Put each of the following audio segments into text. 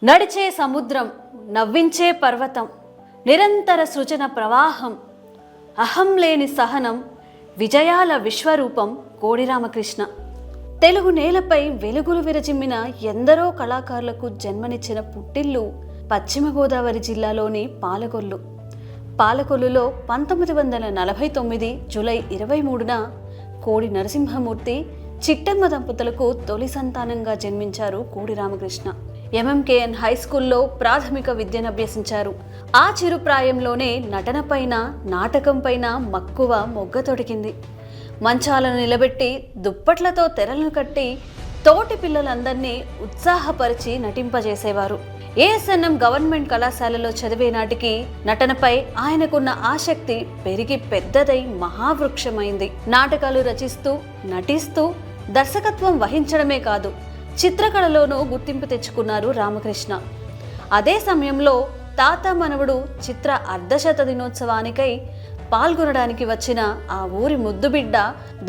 నడిచే సముద్రం, నవ్వించే పర్వతం, నిరంతర సృజన ప్రవాహం, అహం లేని సహనం, విజయాల విశ్వరూపం కోడి రామకృష్ణ. తెలుగు నేలపై వెలుగులు విరజిమ్మిన ఎందరో కళాకారులకు జన్మనిచ్చిన పుట్టిల్లు పశ్చిమ గోదావరి జిల్లాలోని పాలకొల్లు. పాలకొల్లులో 1949 జూలై 23న కోడి నరసింహమూర్తి, చిట్టమ్మ దంపతులకు తొలి సంతానంగా జన్మించారు కోడి రామకృష్ణ. ఎంఎంకేఎన్ హై స్కూల్లో ప్రాథమిక విద్యను అభ్యసించారు. ఆ చిరుప్రాయంలోనే నటనపైన, నాటకంపైన మక్కువ మొగ్గతొడిగింది. మంచాలను నిలబెట్టి, దుప్పట్లతో తెరలను కట్టి తోటి పిల్లలందరినీ ఉత్సాహపరిచి నటింపజేసేవారు. ఏఎస్ఎన్ఎం గవర్నమెంట్ కళాశాలలో చదివే నాటికి నటనపై ఆయనకున్న ఆసక్తి పెరిగి పెద్దదై మహావృక్షమైంది. నాటకాలు రచిస్తూ, నటిస్తూ, దర్శకత్వం వహించడమే కాదు, చిత్రకళలోనూ గుర్తింపు తెచ్చుకున్నారు రామకృష్ణ. అదే సమయంలో తాత మనవడు చిత్ర అర్ధశత దినోత్సవానికై పాల్గొనడానికి వచ్చిన ఆ ఊరి ముద్దుబిడ్డ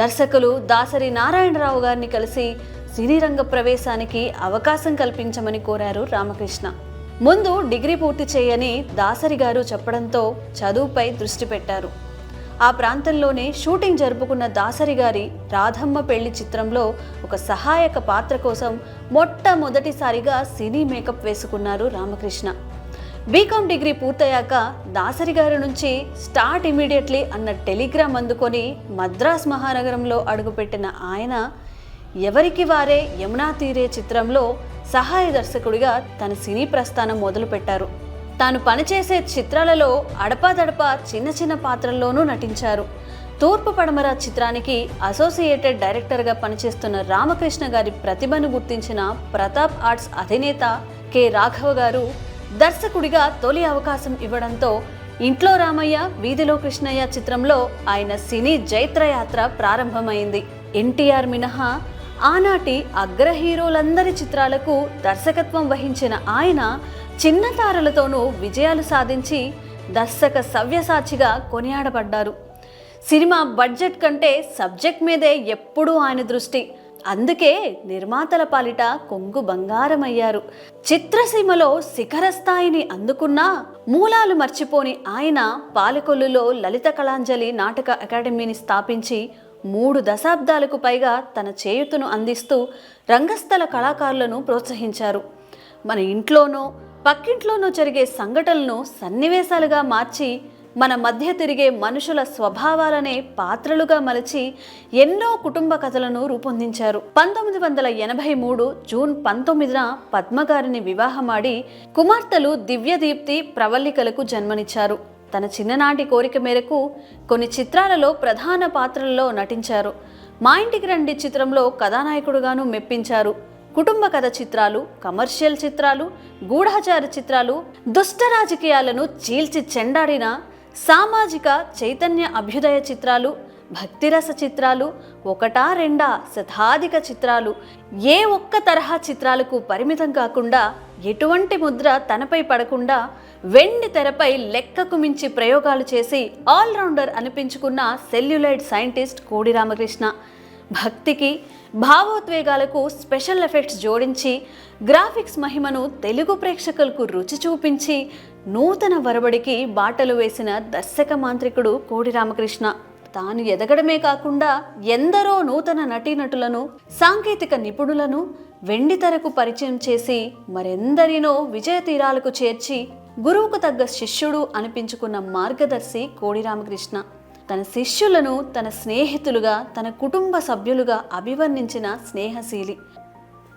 దర్శకులు దాసరి నారాయణరావు గారిని కలిసి సినీ రంగ ప్రవేశానికి అవకాశం కల్పించమని కోరారు రామకృష్ణ. ముందు డిగ్రీ పూర్తి చేయని దాసరి గారు చెప్పడంతో చదువుపై దృష్టి పెట్టారు. ఆ ప్రాంతంలోనే షూటింగ్ జరుపుకున్న దాసరి గారి రాధమ్మ పెళ్లి చిత్రంలో ఒక సహాయక పాత్ర కోసం మొట్టమొదటిసారిగా సినీ మేకప్ వేసుకున్నారు రామకృష్ణ. బీకాం డిగ్రీ పూర్తయ్యాక దాసరి గారి నుంచి స్టార్ట్ ఇమీడియట్లీ అన్న టెలిగ్రామ్ అందుకొని మద్రాస్ మహానగరంలో అడుగుపెట్టిన ఆయన ఎవరికి వారే యమునా తీరే చిత్రంలో సహాయ దర్శకుడిగా తన సినీ ప్రస్థానం మొదలుపెట్టారు. తాను పనిచేసే చిత్రాలలో అడపాదడపా చిన్న చిన్న పాత్రల్లోనూ నటించారు. తూర్పు పడమర చిత్రానికి అసోసియేటెడ్ డైరెక్టర్గా పనిచేస్తున్న రామకృష్ణ గారి ప్రతిభను గుర్తించిన ప్రతాప్ ఆర్ట్స్ అధినేత కె రాఘవ గారు దర్శకుడిగా తొలి అవకాశం ఇవ్వడంతో ఇంట్లో రామయ్య, వీధిలో కృష్ణయ్య చిత్రంలో ఆయన సినీ జైత్రయాత్ర ప్రారంభమైంది. ఎన్టీఆర్ మినహా ఆనాటి అగ్ర హీరోలందరి చిత్రాలకు దర్శకత్వం వహించిన ఆయన చిన్న తారలతోనూ విజయాలు సాధించి దర్శక సవ్యసాచిగా కొనియాడబడ్డారు. సినిమా బడ్జెట్ కంటే సబ్జెక్ట్ మీదే ఎప్పుడూ ఆయన దృష్టి. అందుకే నిర్మాతల పాలిట కొంగు బంగారమయ్యారు. చిత్రసీమలో శిఖర స్థాయిని అందుకున్నా మూలాలు మర్చిపోని ఆయన పాలకొల్లులో లలిత కళాంజలి నాటక అకాడమీని స్థాపించి 3 దశాబ్దాలకు పైగా తన చేయూతను అందిస్తూ రంగస్థల కళాకారులను ప్రోత్సహించారు. మన ఇంట్లోనో పక్కింట్లోనూ జరిగే సంఘటనలను సన్నివేశాలుగా మార్చి మన మధ్య తిరిగే మనుషుల స్వభావాలనే పాత్రలుగా మలచి ఎన్నో కుటుంబ కథలను రూపొందించారు. 1983 జూన్ 19న పద్మగారిని వివాహమాడి కుమార్తెలు దివ్యదీప్తి, ప్రవల్లికలకు జన్మనిచ్చారు. తన చిన్ననాటి కోరిక మేరకు కొన్ని చిత్రాలలో ప్రధాన పాత్రలలో నటించారు. మా ఇంటికి రండి చిత్రంలో కథానాయకుడుగాను మెప్పించారు. కుటుంబ కథ చిత్రాలు, కమర్షియల్ చిత్రాలు, గూఢాచార చిత్రాలు, దుష్ట రాజకీయాలను చీల్చి చెండాడిన సామాజిక చైతన్య అభ్యుదయ చిత్రాలు, భక్తిరస చిత్రాలు, ఒకటా రెండా శతాధిక చిత్రాలు, ఏ ఒక్క తరహా చిత్రాలకు పరిమితం కాకుండా, ఎటువంటి ముద్ర తనపై పడకుండా వెండి తెరపై లెక్కకు మించి ప్రయోగాలు చేసి ఆల్రౌండర్ అనిపించుకున్న సెల్యులాయిడ్ సైంటిస్ట్ కోడి రామకృష్ణ. భక్తికి, భావోద్వేగాలకు స్పెషల్ ఎఫెక్ట్స్ జోడించి గ్రాఫిక్స్ మహిమను తెలుగు ప్రేక్షకులకు రుచి చూపించి నూతన వరబడికి బాటలు వేసిన దర్శక మాంత్రికుడు కోడి రామకృష్ణ. తాను ఎదగడమే కాకుండా ఎందరో నూతన నటీనటులను, సాంకేతిక నిపుణులను వెండితెరకు పరిచయం చేసి మరెందరినో విజయ తీరాలకు చేర్చి గురువుకు తగ్గ శిష్యుడు అనిపించుకున్న మార్గదర్శి కోడి రామకృష్ణ. తన శిష్యులను తన స్నేహితులుగా, తన కుటుంబ సభ్యులుగా అభివర్ణించిన స్నేహశీలి.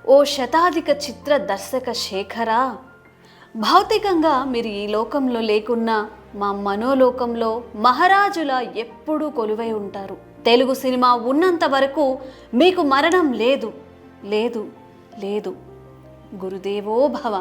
ఓ శతాధిక చిత్ర దర్శక శేఖరా, భౌతికంగా మీరు ఈ లోకంలో లేకున్నా మా మనోలోకంలో మహారాజులా ఎప్పుడూ కొలువై ఉంటారు. తెలుగు సినిమా ఉన్నంత వరకు మీకు మరణం లేదు, లేదు, లేదు. గురుదేవో భవ.